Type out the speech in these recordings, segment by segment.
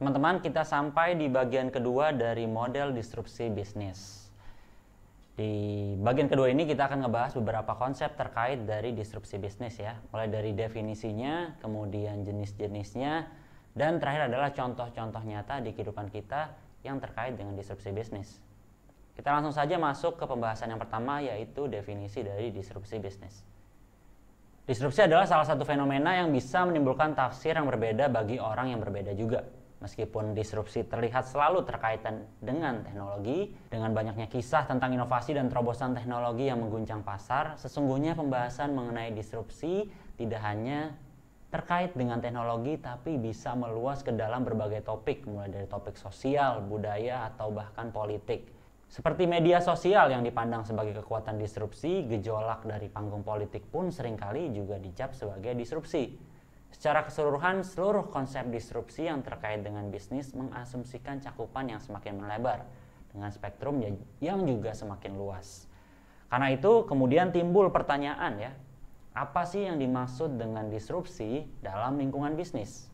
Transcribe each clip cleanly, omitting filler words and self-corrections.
Teman-teman, kita sampai di bagian kedua dari model disrupsi bisnis. Di bagian kedua ini kita akan ngebahas beberapa konsep terkait dari disrupsi bisnis ya. Mulai dari definisinya, kemudian jenis-jenisnya, dan terakhir adalah contoh-contoh nyata di kehidupan kita yang terkait dengan disrupsi bisnis. Kita langsung saja masuk ke pembahasan yang pertama, yaitu definisi dari disrupsi bisnis. Disrupsi adalah salah satu fenomena yang bisa menimbulkan tafsir yang berbeda bagi orang yang berbeda juga. Meskipun disrupsi terlihat selalu terkaitan dengan teknologi, dengan banyaknya kisah tentang inovasi dan terobosan teknologi yang mengguncang pasar, sesungguhnya pembahasan mengenai disrupsi tidak hanya terkait dengan teknologi, tapi bisa meluas ke dalam berbagai topik, mulai dari topik sosial, budaya, atau bahkan politik. Seperti media sosial yang dipandang sebagai kekuatan disrupsi, gejolak dari panggung politik pun seringkali juga dicap sebagai disrupsi. Secara keseluruhan, seluruh konsep disrupsi yang terkait dengan bisnis mengasumsikan cakupan yang semakin melebar dengan spektrum yang juga semakin luas. Karena itu kemudian timbul pertanyaan ya, apa sih yang dimaksud dengan disrupsi dalam lingkungan bisnis?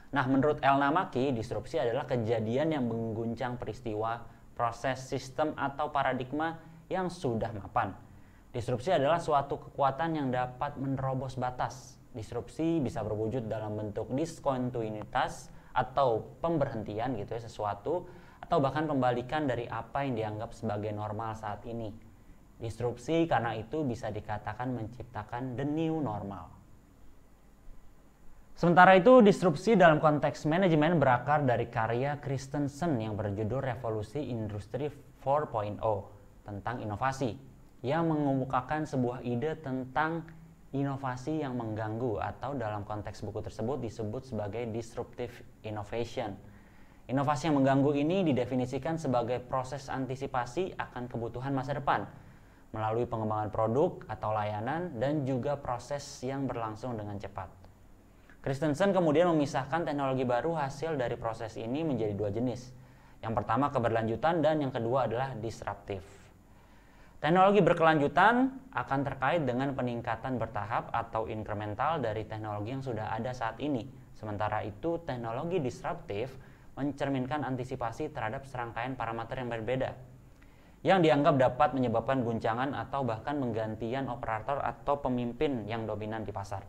Nah, menurut Elna Maki, disrupsi adalah kejadian yang mengguncang peristiwa, proses, sistem, atau paradigma yang sudah mapan. Disrupsi adalah suatu kekuatan yang dapat menerobos batas. Disrupsi bisa berwujud dalam bentuk diskontinuitas atau pemberhentian gitu ya sesuatu, atau bahkan pembalikan dari apa yang dianggap sebagai normal saat ini. Disrupsi karena itu bisa dikatakan menciptakan the new normal. Sementara itu, disrupsi dalam konteks manajemen berakar dari karya Christensen yang berjudul Revolusi Industri 4.0 tentang inovasi, yang mengemukakan sebuah ide tentang inovasi yang mengganggu, atau dalam konteks buku tersebut disebut sebagai disruptive innovation. Inovasi yang mengganggu ini didefinisikan sebagai proses antisipasi akan kebutuhan masa depan melalui pengembangan produk atau layanan dan juga proses yang berlangsung dengan cepat. Christensen kemudian memisahkan teknologi baru hasil dari proses ini menjadi dua jenis. Yang pertama keberlanjutan dan yang kedua adalah disruptif. Teknologi berkelanjutan akan terkait dengan peningkatan bertahap atau incremental dari teknologi yang sudah ada saat ini. Sementara itu, teknologi disruptif mencerminkan antisipasi terhadap serangkaian parameter yang berbeda, yang dianggap dapat menyebabkan guncangan atau bahkan penggantian operator atau pemimpin yang dominan di pasar.